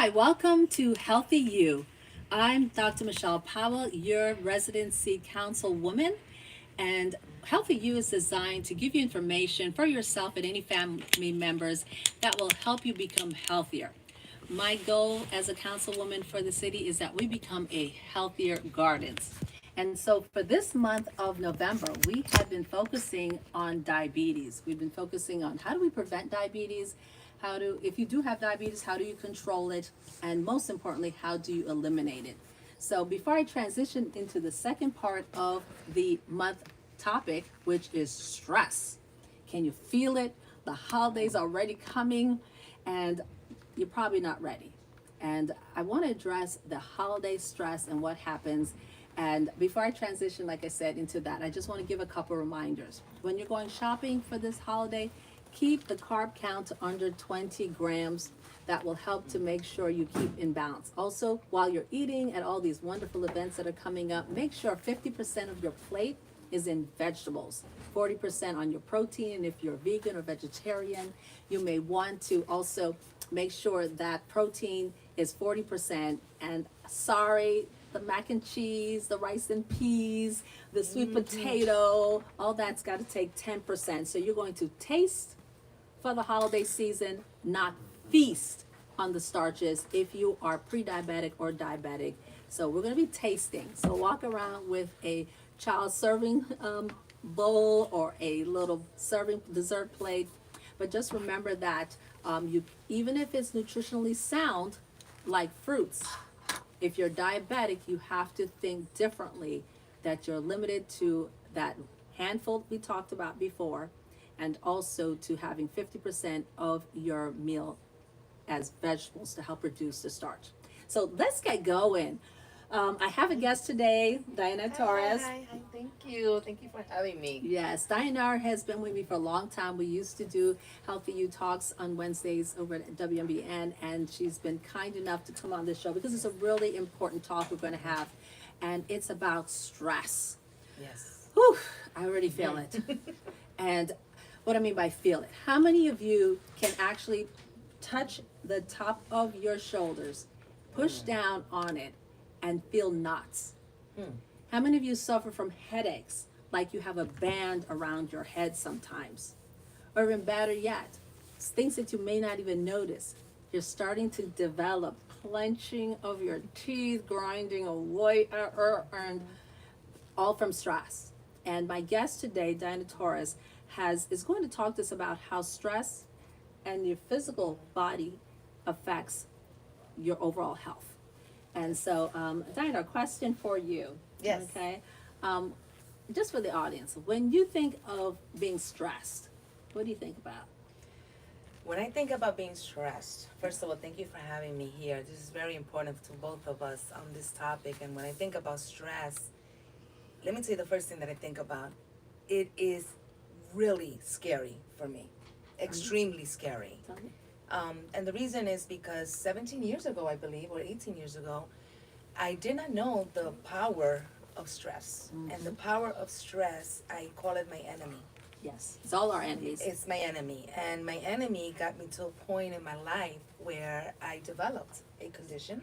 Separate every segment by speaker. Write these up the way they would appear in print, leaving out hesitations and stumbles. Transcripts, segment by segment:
Speaker 1: Hi, welcome to Healthy You. I'm Dr. Michelle Powell, your residency councilwoman, and Healthy You is designed to give you information for yourself and any family members that will help you become healthier. My goal as a councilwoman for the city is that we become a healthier gardens. And so for this month of November, we have been focusing on diabetes. We've been focusing on how do we prevent diabetes, if you do have diabetes, how do you control it? And most importantly, how do you eliminate it? So before I transition into the second part of the month topic, which is stress, can you feel it? The holidays are already coming and you're probably not ready. And I want to address the holiday stress and what happens. And before I transition, like I said, into that, I just want to give a couple reminders. When you're going shopping for this holiday, keep the carb count to under 20 grams. That will help to make sure you keep in balance. Also, while you're eating at all these wonderful events that are coming up, make sure 50% of your plate is in vegetables, 40% on your protein. If you're vegan or vegetarian, you may want to also make sure that protein is 40%. And sorry, the mac and cheese, the rice and peas, the sweet potato, all that's got to take 10%. So you're going to taste for the holiday season, not feast on the starches if you are pre-diabetic or diabetic. So we're going to be tasting. So walk around with a child serving bowl or a little serving dessert plate. But just remember that you, even if it's nutritionally sound, like fruits, if you're diabetic, you have to think differently, that you're limited to that handful we talked about before, and also to having 50% of your meal as vegetables to help reduce the starch. So let's get going. I have a guest today, Diana Torres.
Speaker 2: Hi. Thank you. Thank you for having me.
Speaker 1: Yes, Diana has been with me for a long time. We used to do Healthy You Talks on Wednesdays over at WMBN, and she's been kind enough to come on this show because it's a really important talk we're going to have, and it's about stress.
Speaker 2: Yes.
Speaker 1: Whew, I already feel it. And what I mean by feel it, how many of you can actually touch the top of your shoulders, push down on it, and feel knots? How many of you suffer from headaches, like you have a band around your head sometimes? Or even better yet, things that you may not even notice. You're starting to develop clenching of your teeth, grinding away, and all from stress. And my guest today, Diana Torres, is going to talk to us about how stress and your physical body affects your overall health. And so, Diana, a question for you.
Speaker 2: Yes.
Speaker 1: Okay. Just for the audience, when you think of being stressed, what do you think about?
Speaker 2: When I think about being stressed, first of all, thank you for having me here. This is very important to both of us on this topic. And when I think about stress, let me tell you the first thing that I think about. It is really scary for me, extremely scary.
Speaker 1: Tell me.
Speaker 2: And the reason is because 17 years ago, I believe, or 18 years ago, I did not know the power of stress. And the power of stress, I call it my enemy.
Speaker 1: Yes, it's all our enemies.
Speaker 2: It's my enemy. And my enemy got me to a point in my life where I developed a condition.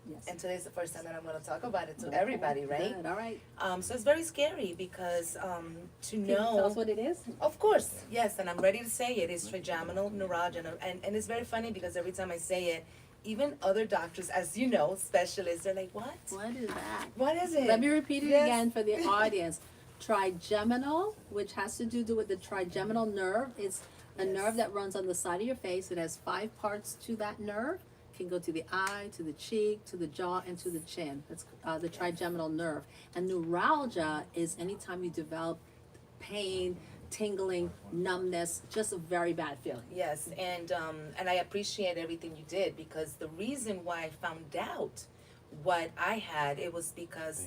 Speaker 1: Yes.
Speaker 2: And today's the first time that I'm going to talk about it to everybody, right?
Speaker 1: Good. All right.
Speaker 2: So it's very scary because to
Speaker 1: Can you tell
Speaker 2: know.
Speaker 1: us what it is?
Speaker 2: Of course, yes, and I'm ready to say it. It's trigeminal neuralgia, and it's very funny because every time I say it, even other doctors, as you know, specialists, they're like, "What?
Speaker 1: What is that?
Speaker 2: What is it?"
Speaker 1: Let me repeat it
Speaker 2: Yes.
Speaker 1: again for the audience. Trigeminal, which has to do with the trigeminal nerve. It's a nerve that runs on the side of your face. It has 5 parts to that nerve. It can go to the eye, to the cheek, to the jaw, and to the chin. That's the trigeminal nerve. And neuralgia is anytime you develop pain, tingling, numbness, just a very bad feeling.
Speaker 2: Yes, and I appreciate everything you did because the reason why I found out what I had, it was because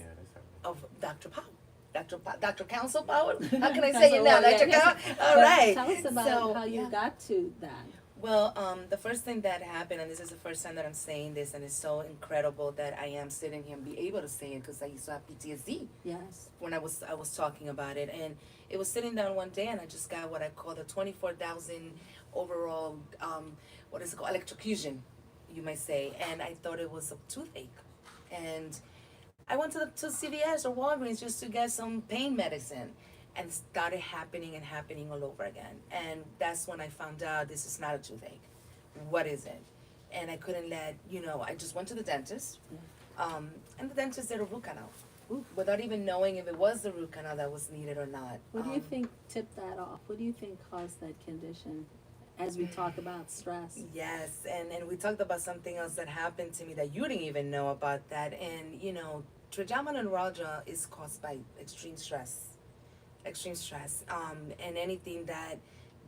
Speaker 2: of Dr. Powell. Dr. Council Powell? How can I say it now? Dr. Powell? All right.
Speaker 1: Tell us about how you got to that.
Speaker 2: Well, the first thing that happened, and this is the first time that I'm saying this, and it's so incredible that I am sitting here and be able to say it because I used to have PTSD
Speaker 1: Yes.
Speaker 2: when I was talking about it, and it was sitting down one day, and I just got what I call the 24,000 overall, what is it called, electrocution. you might say, and I thought it was a toothache. And I went to CVS or Walgreens just to get some pain medicine, and it started happening and happening all over again. And that's when I found out this is not a toothache. What is it? And I couldn't I just went to the dentist, and the dentist did a root canal.
Speaker 1: Ooh.
Speaker 2: Without even knowing if it was the root canal that was needed or not.
Speaker 1: What do you think tipped that off? What do you think caused that condition as we talk about stress?
Speaker 2: Yes, and we talked about something else that happened to me that you didn't even know about that. And, trigeminal neuralgia is caused by extreme stress. Extreme stress. And anything that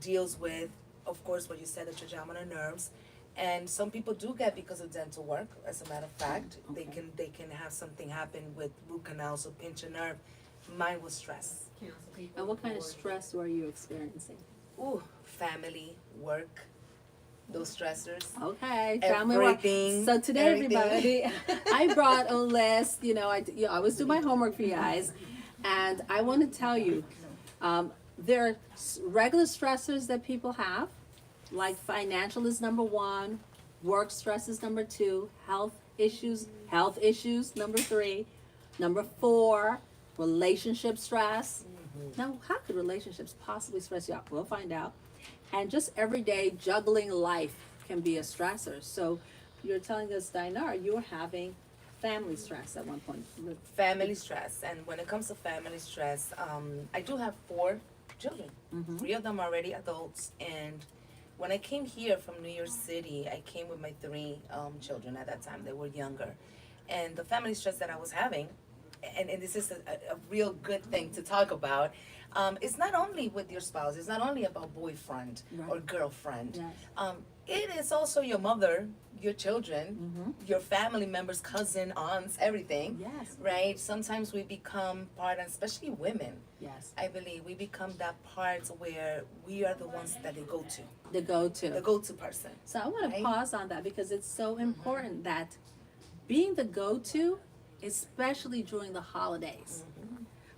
Speaker 2: deals with, of course, what you said, the trigeminal nerves. And some people do get because of dental work, as a matter of fact.
Speaker 1: Okay.
Speaker 2: They can have something happen with root canals or pinch a nerve. Mine was stress.
Speaker 1: And what kind of stress were you experiencing?
Speaker 2: Ooh, family, work, those stressors.
Speaker 1: Okay, family work.
Speaker 2: Everything.
Speaker 1: So today,
Speaker 2: everything.
Speaker 1: everybody, I brought a list. I always do my homework for you guys, and I want to tell you, there are regular stressors that people have, like financial is number one, work stress is number two, health issues number three, number four, relationship stress. Now, how could relationships possibly stress you out? We'll find out. And just everyday juggling life can be a stressor. So you're telling us, Dinar, you were having family stress at one point.
Speaker 2: Family stress. And when it comes to family stress, I do have 4 children. 3 of them are already adults. And when I came here from New York City, I came with my 3 children at that time. They were younger. And the family stress that I was having, and this is a real good thing to talk about, it's not only with your spouse, it's not only about boyfriend or girlfriend.
Speaker 1: Yes.
Speaker 2: It is also your mother, your children, your family members, cousin, aunts, everything.
Speaker 1: Yes.
Speaker 2: Right? Sometimes we become part, and especially women,
Speaker 1: Yes.
Speaker 2: I believe, we become that part where we are the ones that they go to,
Speaker 1: The go-to.
Speaker 2: the go-to person.
Speaker 1: So I want to
Speaker 2: Right?
Speaker 1: pause on that because it's so important that being the go-to, especially during the holidays.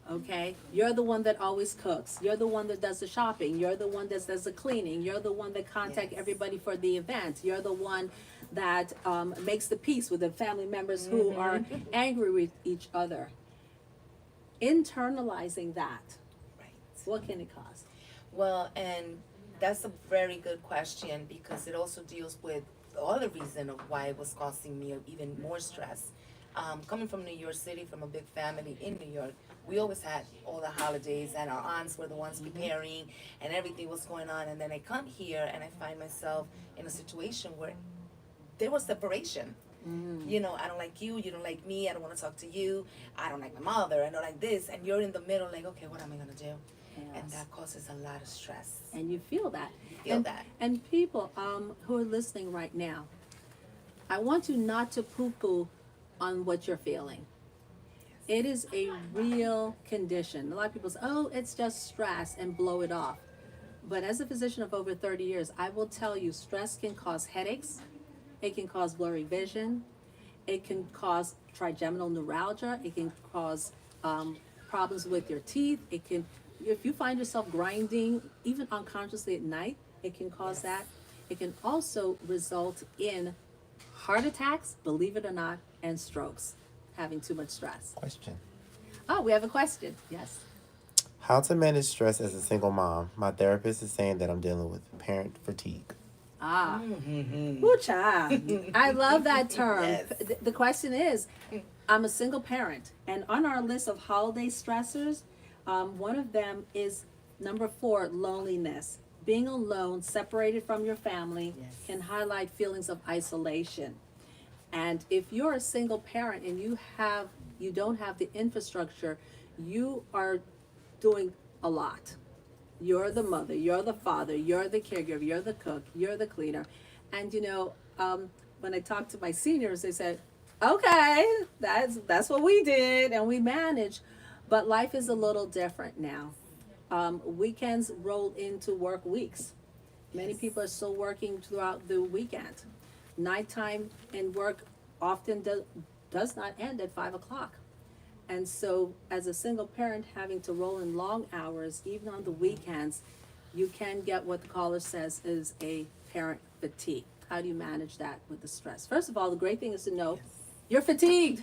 Speaker 1: Okay, you're the one that always cooks. You're the one that does the shopping. You're the one that does the cleaning. You're the one that contact
Speaker 2: Yes.
Speaker 1: everybody for the event. You're the one that makes the peace with the family members who are angry with each other. Internalizing that,
Speaker 2: Right.
Speaker 1: what can it cause?
Speaker 2: Well, and that's a very good question because it also deals with the other reason of why it was causing me even more stress. Coming from New York City, from a big family in New York, we always had all the holidays and our aunts were the ones preparing and everything was going on. And then I come here and I find myself in a situation where there was separation. I don't like you don't like me, I don't want to talk to you, I don't like my mother, I don't like this. And you're in the middle like, okay, what am I going to do? And
Speaker 1: Yes.
Speaker 2: that causes a lot of stress.
Speaker 1: And you feel that.
Speaker 2: Feel
Speaker 1: and,
Speaker 2: that.
Speaker 1: And people who are listening right now, I want you not to poo-poo on what you're feeling. It is a real condition. A lot of people say, oh, it's just stress, and blow it off. But as a physician of over 30 years, I will tell you stress can cause headaches. It can cause blurry vision. It can cause trigeminal neuralgia. It can cause problems with your teeth. If you find yourself grinding, even unconsciously at night, it can cause that. It can also result in heart attacks, believe it or not, and strokes, having too much stress.
Speaker 3: Question.
Speaker 1: Oh, we have a question. Yes.
Speaker 3: How to manage stress as a single mom? My therapist is saying that I'm dealing with parent fatigue.
Speaker 1: Ah. Ooh, child. I love that term.
Speaker 2: Yes.
Speaker 1: The question is, I'm a single parent, and on our list of holiday stressors, one of them is number 4, loneliness. Being alone, separated from your family, can highlight feelings of isolation. And if you're a single parent and you don't have the infrastructure, you are doing a lot. You're the mother, you're the father, you're the caregiver, you're the cook, you're the cleaner. And when I talk to my seniors, they said, okay, that's what we did and we managed. But life is a little different now. Weekends roll into work weeks. Many people are still working throughout the weekend. Nighttime and work often does not end at 5 o'clock. And so as a single parent having to roll in long hours, even on the weekends, you can get what the caller says is a parent fatigue. how do you manage that with the stress? First of all, the great thing is to know you're fatigued.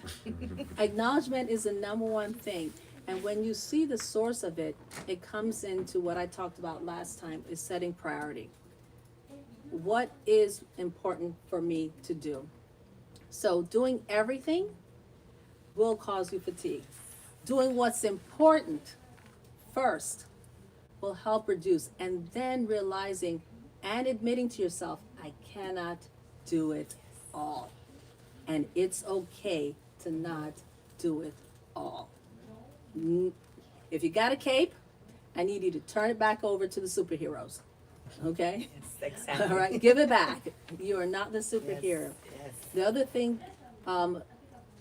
Speaker 1: Acknowledgement is the number one thing. And when you see the source of it, it comes into what I talked about last time, is setting priority. What is important for me to do? So doing everything will cause you fatigue. Doing what's important first will help reduce, and then realizing and admitting to yourself, I cannot do it all. And it's okay to not do it all. If you got a cape, I need you to turn it back over to the superheroes. Okay?
Speaker 2: Yes, exactly.
Speaker 1: All right, give it back. You are not the superhero.
Speaker 2: Yes.
Speaker 1: The other thing,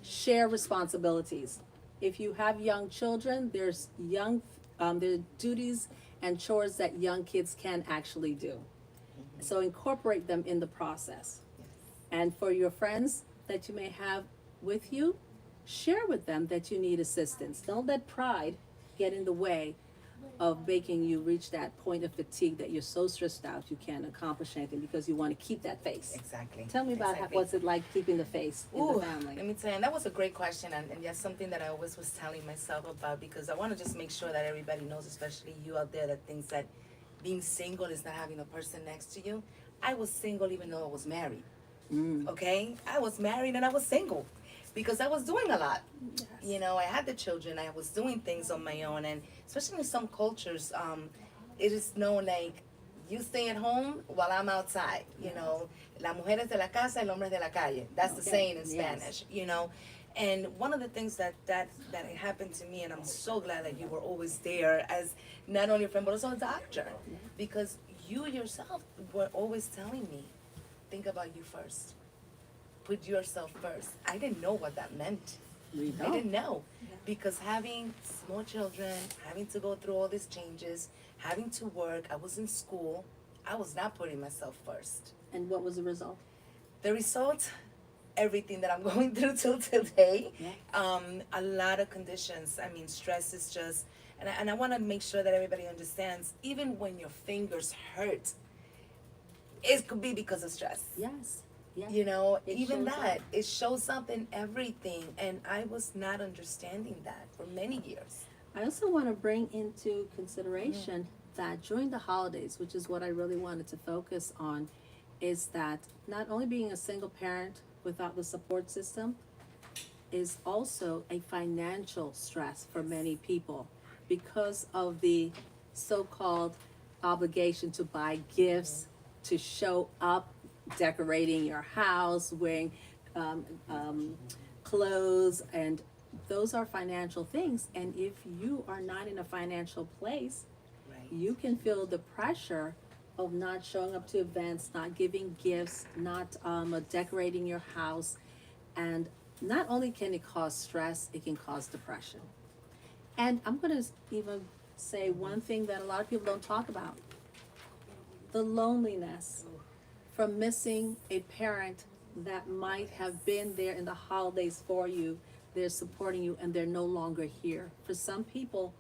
Speaker 1: share responsibilities. If you have young children, there's there are duties and chores that young kids can actually do. So incorporate them in the process. And for your friends that you may have with you, share with them that you need assistance. Don't let pride get in the way of making you reach that point of fatigue that you're so stressed out you can't accomplish anything because you want to keep that face.
Speaker 2: Exactly.
Speaker 1: Tell me about what's it like keeping the face in the
Speaker 2: Let
Speaker 1: family.
Speaker 2: me tell you, and that was a great question, and that's something that I always was telling myself about, because I want to just make sure that everybody knows, especially you out there, that thinks that being single is not having a person next to you. I was single even though I was married. Okay? I was married and I was single because I was doing a lot.
Speaker 1: Yes.
Speaker 2: You know, I had the children, I was doing things on my own, and especially in some cultures, it is known like, you stay at home while I'm outside, you know. La mujer es de la casa, el hombre es de la calle. That's the
Speaker 1: Okay.
Speaker 2: saying in
Speaker 1: Yes.
Speaker 2: Spanish, you know. And one of the things that happened to me, and I'm so glad that you were always there as not only a friend but also a doctor, because you yourself were always telling me, think about you first. Put yourself first. I didn't know what that meant.
Speaker 1: We
Speaker 2: I
Speaker 1: know.
Speaker 2: didn't know, because having small children, having to go through all these changes, having to work, I was in school, I was not putting myself first.
Speaker 1: And what was the result?
Speaker 2: The result, everything that I'm going through till today,
Speaker 1: Yeah.
Speaker 2: a lot of conditions. I mean, stress is just, and I want to make sure that everybody understands, even when your fingers hurt, it could be because of stress.
Speaker 1: Yes. Yeah.
Speaker 2: You know,
Speaker 1: It
Speaker 2: even
Speaker 1: shows
Speaker 2: that,
Speaker 1: up.
Speaker 2: it shows up in everything, and I was not understanding that for many years.
Speaker 1: I also want to bring into consideration that during the holidays, which is what I really wanted to focus on, is that not only being a single parent without the support system is also a financial stress for many people because of the so-called obligation to buy gifts, to show up, decorating your house, wearing clothes, and those are financial things. And if you are not in a financial place,
Speaker 2: Right.
Speaker 1: you can feel the pressure of not showing up to events, not giving gifts, not decorating your house. And not only can it cause stress, it can cause depression. And I'm going to even say one thing that a lot of people don't talk about: the loneliness from missing a parent that might have been there in the holidays for you. They're supporting you and they're no longer here. For some people,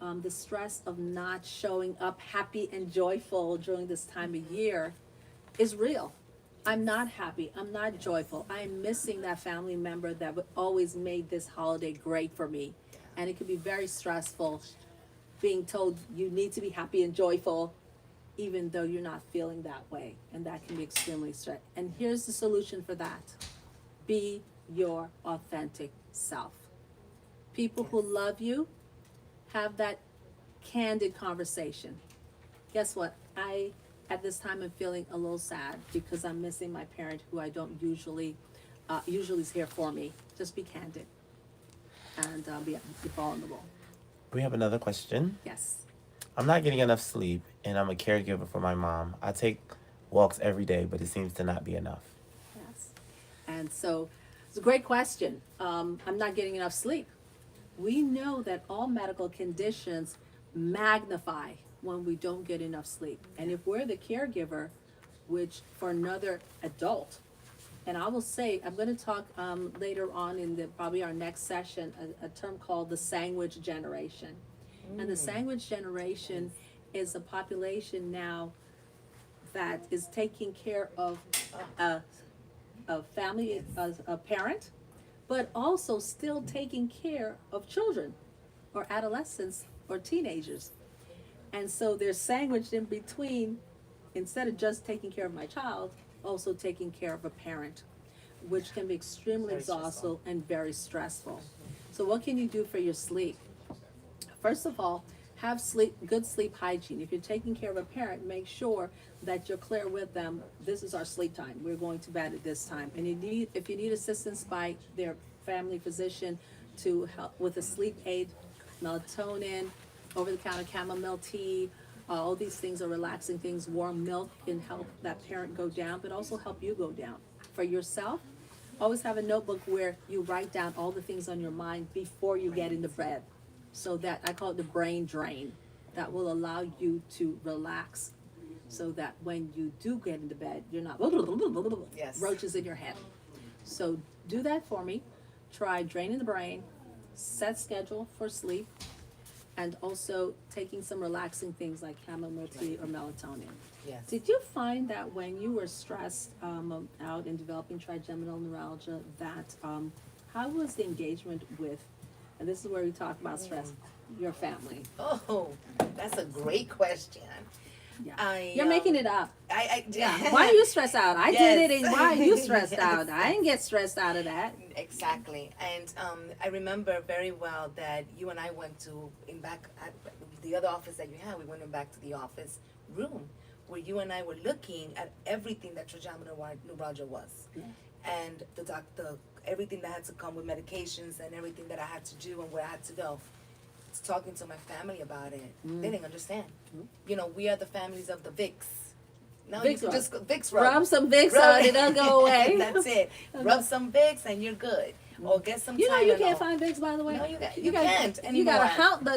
Speaker 1: the stress of not showing up happy and joyful during this time of year is real. I'm not happy. I'm not joyful. I'm missing that family member that always made this holiday great for me. And it can be very stressful being told you need to be happy and joyful even though you're not feeling that way. And that can be extremely stressful. And here's the solution for that: be your authentic self. People who love you, have that candid conversation. Guess what? At this time, I'm feeling a little sad because I'm missing my parent who I don't usually is here for me. Just be candid and be vulnerable.
Speaker 3: We have another question.
Speaker 1: Yes.
Speaker 3: I'm not getting enough sleep, and I'm a caregiver for my mom. I take walks every day, but it seems to not be enough.
Speaker 1: Yes. And so it's a great question. I'm not getting enough sleep. We know that all medical conditions magnify when we don't get enough sleep. And if we're the caregiver, which for another adult, and I will say, I'm going to talk later on in probably our next session, a term called the sandwich generation. And the sandwich generation is a population now that is taking care of a family, a parent, but also still taking care of children or adolescents or teenagers. And so they're sandwiched in between, instead of just taking care of my child, also taking care of a parent, which can be extremely
Speaker 2: Very
Speaker 1: exhausting
Speaker 2: stressful.
Speaker 1: and very stressful. So what can you do for your sleep? First of all, have good sleep hygiene. If you're taking care of a parent, make sure that you're clear with them. This is our sleep time. We're going to bed at this time. And if you need assistance by their family physician to help with a sleep aid, melatonin, over-the-counter chamomile tea, all these things are relaxing things. Warm milk can help that parent go down, but also help you go down. For yourself, always have a notebook where you write down all the things on your mind before you get into bed. So that, I call it the brain drain. That will allow you to relax so that when you do get into bed, you're not
Speaker 2: Yes.
Speaker 1: roaches in your head. So do that for me. Try draining the brain, set schedule for sleep, and also taking some relaxing things like chamomile tea or melatonin.
Speaker 2: Yes.
Speaker 1: Did you find that when you were stressed out in developing trigeminal neuralgia, that how was the engagement with, and this is where we talk about stress, your family?
Speaker 2: Oh, that's a great question.
Speaker 1: Yeah. You're making it up.
Speaker 2: Yeah.
Speaker 1: Why are you stressed out? I did it,
Speaker 2: Yes.
Speaker 1: and why are you stressed
Speaker 2: Yes.
Speaker 1: out? I didn't get stressed out of that.
Speaker 2: Exactly. And I remember very well that you and I went to, in back at the other office that you had, we went in back to the office room where you and I were looking at everything that trigeminal neuralgia was.
Speaker 1: Yeah.
Speaker 2: And the doctor, everything that had to come with medications and everything that I had to do and where I had to go. Talking to my family about it, they didn't understand. You know, we are the families of the Vicks. No,
Speaker 1: Vicks
Speaker 2: you can
Speaker 1: rub.
Speaker 2: just Vicks rub.
Speaker 1: Rub some Vicks
Speaker 2: Rub
Speaker 1: on it, it'll go away.
Speaker 2: That's it. Rub some Vicks and you're good. Or get some
Speaker 1: You know you
Speaker 2: Tylenol.
Speaker 1: can't find Vicks, by the way.
Speaker 2: No, you can't
Speaker 1: You
Speaker 2: anymore.
Speaker 1: gotta hunt
Speaker 2: Yeah,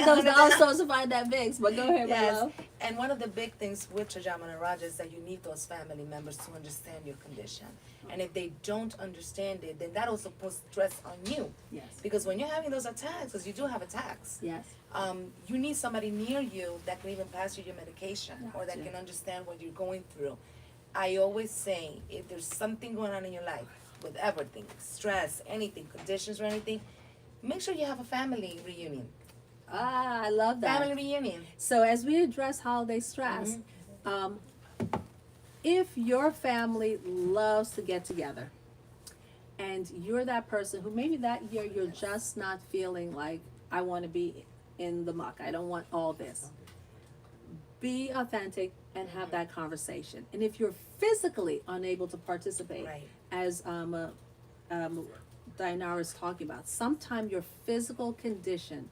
Speaker 1: those
Speaker 2: hunt
Speaker 1: dollar
Speaker 2: it.
Speaker 1: stores to find that Vicks. But go ahead, my
Speaker 2: Yes.
Speaker 1: love.
Speaker 2: And one of the big things with trigeminal neuralgia is that you need those family members to understand your condition. And if they don't understand it, then that also puts stress on you.
Speaker 1: Yes.
Speaker 2: Because when you're having those attacks, because you do have attacks,
Speaker 1: Yes.
Speaker 2: you need somebody near you that can even pass you your medication or that
Speaker 1: Gotcha.
Speaker 2: can understand what you're going through. I always say, if there's something going on in your life, with everything, stress, anything, conditions or anything, make sure you have a family reunion.
Speaker 1: Ah, I love that.
Speaker 2: Family reunion.
Speaker 1: So as we address holiday stress, if your family loves to get together and you're that person who maybe that year you're just not feeling like, I want to be in the muck, I don't want all this, be authentic and have that conversation. And if you're physically unable to participate,
Speaker 2: Right.
Speaker 1: as Diana is talking about, sometimes your physical condition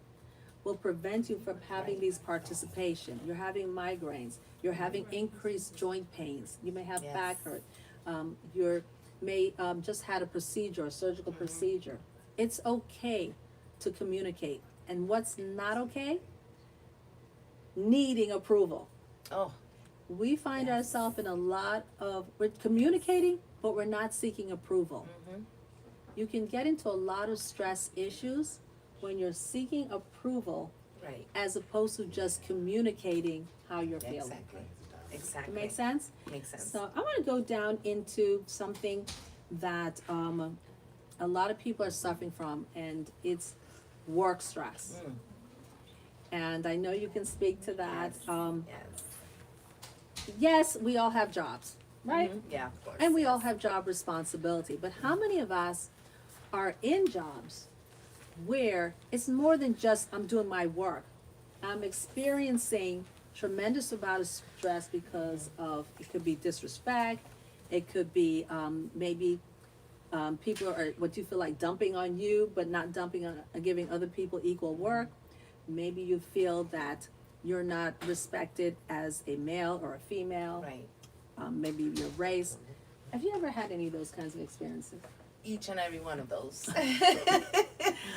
Speaker 1: will prevent you from having these participation. You're having migraines, you're having increased joint pains, you may have
Speaker 2: Yes.
Speaker 1: back hurt, you may just had a procedure, a surgical procedure. It's okay to communicate. And what's not okay? Needing approval.
Speaker 2: Oh,
Speaker 1: We find
Speaker 2: Yes.
Speaker 1: ourselves in a lot of, we're communicating, but we're not seeking approval. You can get into a lot of stress issues when you're seeking approval
Speaker 2: right.
Speaker 1: as opposed to just communicating how you're feeling.
Speaker 2: Exactly. Exactly.
Speaker 1: Make sense?
Speaker 2: Makes sense.
Speaker 1: So I want to go down into something that a lot of people are suffering from, and it's work stress. And I know you can speak to that.
Speaker 2: Yes.
Speaker 1: Yes, we all have jobs, right?
Speaker 2: Yeah, of course.
Speaker 1: And we all have job responsibility. But how many of us are in jobs where it's more than just I'm doing my work? I'm experiencing tremendous amount of stress because of, it could be disrespect, it could be maybe people are what you feel like dumping on you, but not dumping on giving other people equal work. Maybe you feel that you're not respected as a male or a female.
Speaker 2: Right.
Speaker 1: Maybe your race. Have you ever had any of those kinds of experiences?
Speaker 2: Each and every one of those.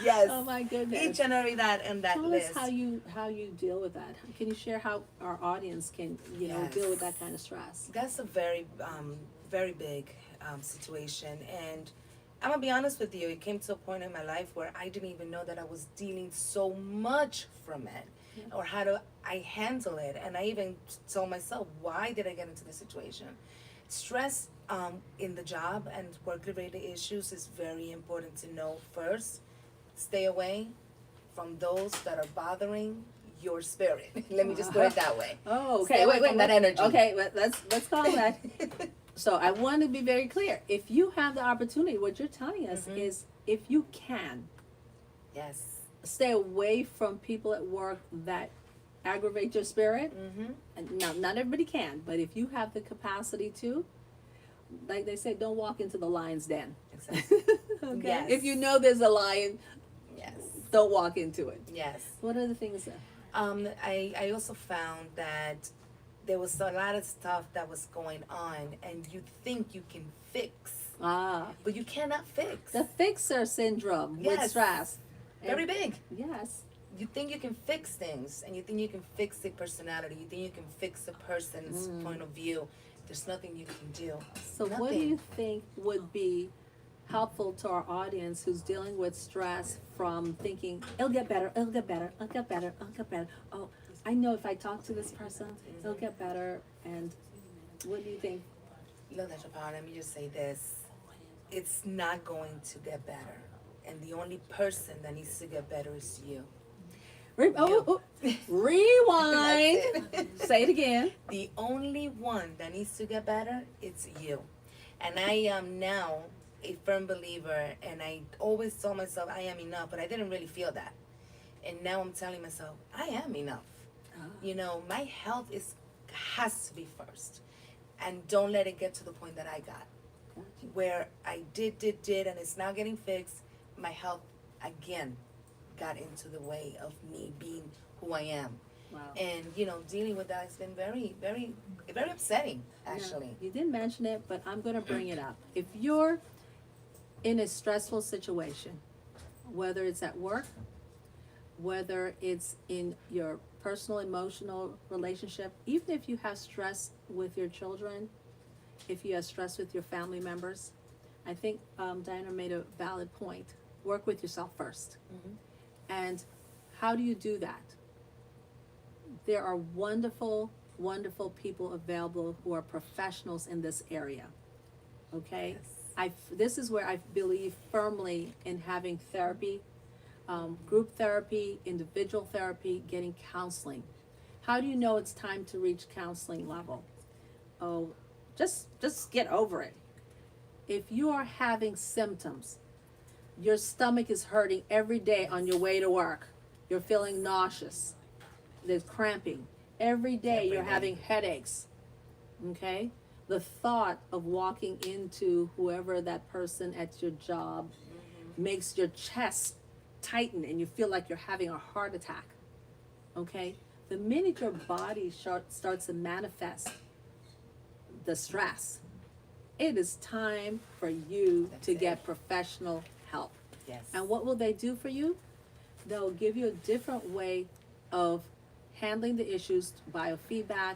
Speaker 2: Yes.
Speaker 1: Oh my goodness.
Speaker 2: Each and every that and that
Speaker 1: Tell
Speaker 2: list.
Speaker 1: us how you deal with that. Can you share how our audience can,
Speaker 2: Yes.
Speaker 1: deal with that kind of stress?
Speaker 2: That's a very, very big situation. And I'm gonna be honest with you, it came to a point in my life where I didn't even know that I was dealing so much from it or how do I handle it. And I even told myself, why did I get into this situation? Stress in the job and work-related issues, it's very important to know first, stay away from those that are bothering your spirit. Let me just put it that way.
Speaker 1: Oh,
Speaker 2: Stay
Speaker 1: okay,
Speaker 2: away
Speaker 1: wait,
Speaker 2: from
Speaker 1: wait,
Speaker 2: that energy.
Speaker 1: okay, let's call that. So I want to be very clear. If you have the opportunity, what you're telling us
Speaker 2: Mhm.
Speaker 1: is if you can,
Speaker 2: Yes.
Speaker 1: stay away from people at work that aggravate your spirit.
Speaker 2: Mm-hmm.
Speaker 1: And now, not everybody can, but if you have the capacity to, like they say, don't walk into the lion's den.
Speaker 2: Exactly.
Speaker 1: Okay?
Speaker 2: Yes.
Speaker 1: If you know there's a lion,
Speaker 2: Yes.
Speaker 1: don't walk into it.
Speaker 2: Yes.
Speaker 1: What are the things that?
Speaker 2: I also found that there was a lot of stuff that was going on, and you think you can fix, but you cannot fix.
Speaker 1: The fixer syndrome with
Speaker 2: Yes.
Speaker 1: stress.
Speaker 2: Very big.
Speaker 1: Yes.
Speaker 2: You think you can fix things, and you think you can fix a personality. You think you can fix a person's point of view. There's nothing you can do.
Speaker 1: So
Speaker 2: Nothing.
Speaker 1: what do you think would be helpful to our audience who's dealing with stress from thinking, it'll get better, it'll get better, it'll get better, it'll get better. Oh, I know if I talk to this person, it'll get better. And what do you think?
Speaker 2: Look, Dr. Powell, let me just say this. It's not going to get better. And the only person that needs to get better is you.
Speaker 1: Rewind.
Speaker 2: That's it.
Speaker 1: Say it again.
Speaker 2: The only one that needs to get better, it's you. And I am now a firm believer, and I always told myself I am enough, but I didn't really feel that. And now I'm telling myself I am enough. You know, my health has to be first. And don't let it get to the point that I got. Where I did, and it's now getting fixed. My health, again, got into the way of me being who I am.
Speaker 1: Wow.
Speaker 2: And, you know, dealing with that has been very, very, very upsetting, actually.
Speaker 1: Now, you didn't mention it, but I'm going to bring it up. If you're in a stressful situation, whether it's at work, whether it's in your personal emotional relationship, even if you have stress with your children, if you have stress with your family members, I think Diana made a valid point. Work with yourself first.
Speaker 2: Mhm.
Speaker 1: And how do you do that? There are wonderful, wonderful people available who are professionals in this area. Okay?
Speaker 2: Yes.
Speaker 1: This is where I believe firmly in having therapy, group therapy, individual therapy, getting counseling. How do you know it's time to reach counseling level? Oh, just get over it. If you are having symptoms, your stomach is hurting every day on your way to work, you're feeling nauseous, there's cramping, every day
Speaker 2: Every
Speaker 1: you're
Speaker 2: day.
Speaker 1: having headaches, okay? The thought of walking into whoever that person at your job makes your chest tighten and you feel like you're having a heart attack, okay? The minute your body starts to manifest the stress, it is time for you
Speaker 2: That's
Speaker 1: to
Speaker 2: it.
Speaker 1: get professional help.
Speaker 2: Yes.
Speaker 1: And what will they do for you? They'll give you a different way of handling the issues, biofeedback.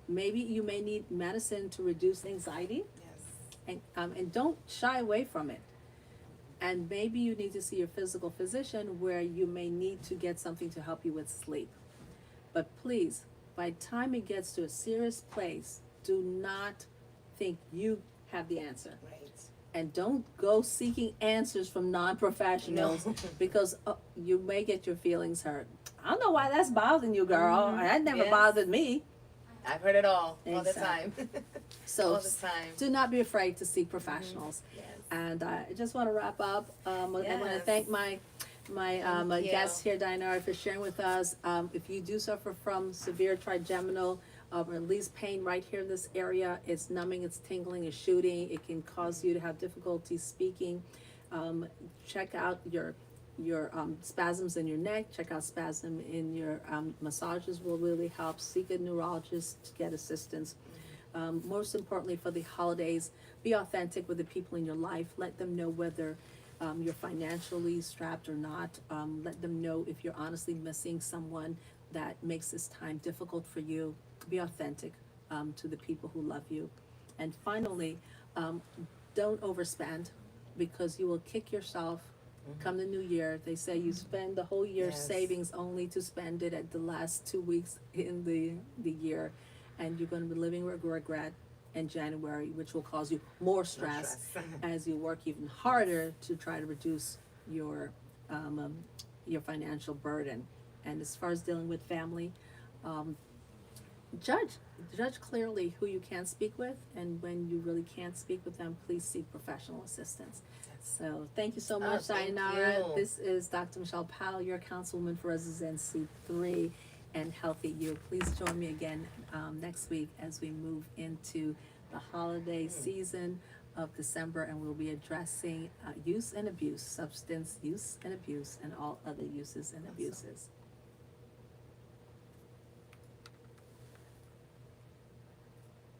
Speaker 1: Maybe you may need medicine to reduce anxiety,
Speaker 2: Yes.
Speaker 1: and don't shy away from it. And maybe you need to see your physical physician where you may need to get something to help you with sleep. But please, by the time it gets to a serious place, do not think you have the answer.
Speaker 2: Right.
Speaker 1: And don't go seeking answers from non-professionals
Speaker 2: No.
Speaker 1: because you may get your feelings hurt. I don't know why that's bothering you, girl.
Speaker 2: Mhm.
Speaker 1: That never
Speaker 2: Yes.
Speaker 1: bothered me.
Speaker 2: I've heard it all the time.
Speaker 1: Exactly. So
Speaker 2: all the time.
Speaker 1: do not be afraid to seek professionals.
Speaker 2: Yes.
Speaker 1: And I just want to wrap up. I want to
Speaker 2: Yes.
Speaker 1: thank my
Speaker 2: Thank you.
Speaker 1: guest here, Diana, for sharing with us. If you do suffer from severe trigeminal or at least pain right here in this area, it's numbing, it's tingling, it's shooting. It can cause you to have difficulty speaking. Check out your spasms in your neck. Check out spasm in your massages will really help. Seek a neurologist to get assistance. Most importantly, for the holidays, be authentic with the people in your life. Let them know whether you're financially strapped or not. Let them know if you're honestly missing someone that makes this time difficult for you. Be authentic to the people who love you. And finally, don't overspend because you will kick yourself come the new year. They say you spend the whole year's
Speaker 2: Yes.
Speaker 1: savings only to spend it at the last 2 weeks in the year, and you're going to be living with regret. in January, which will cause you more stress
Speaker 2: stress.
Speaker 1: as you work even harder to try to reduce your financial burden. And as far as dealing with family, um, judge clearly who you can speak with, and when you really can't speak with them, please seek professional assistance. So thank you so much,
Speaker 2: thank
Speaker 1: Sayonara.
Speaker 2: you.
Speaker 1: This is Dr. Michelle Powell, your Councilwoman for Residency 3 and Healthy You. Please join me again next week as we move into the holiday season of December, and we'll be addressing use and abuse, substance use and abuse, and all other uses and abuses.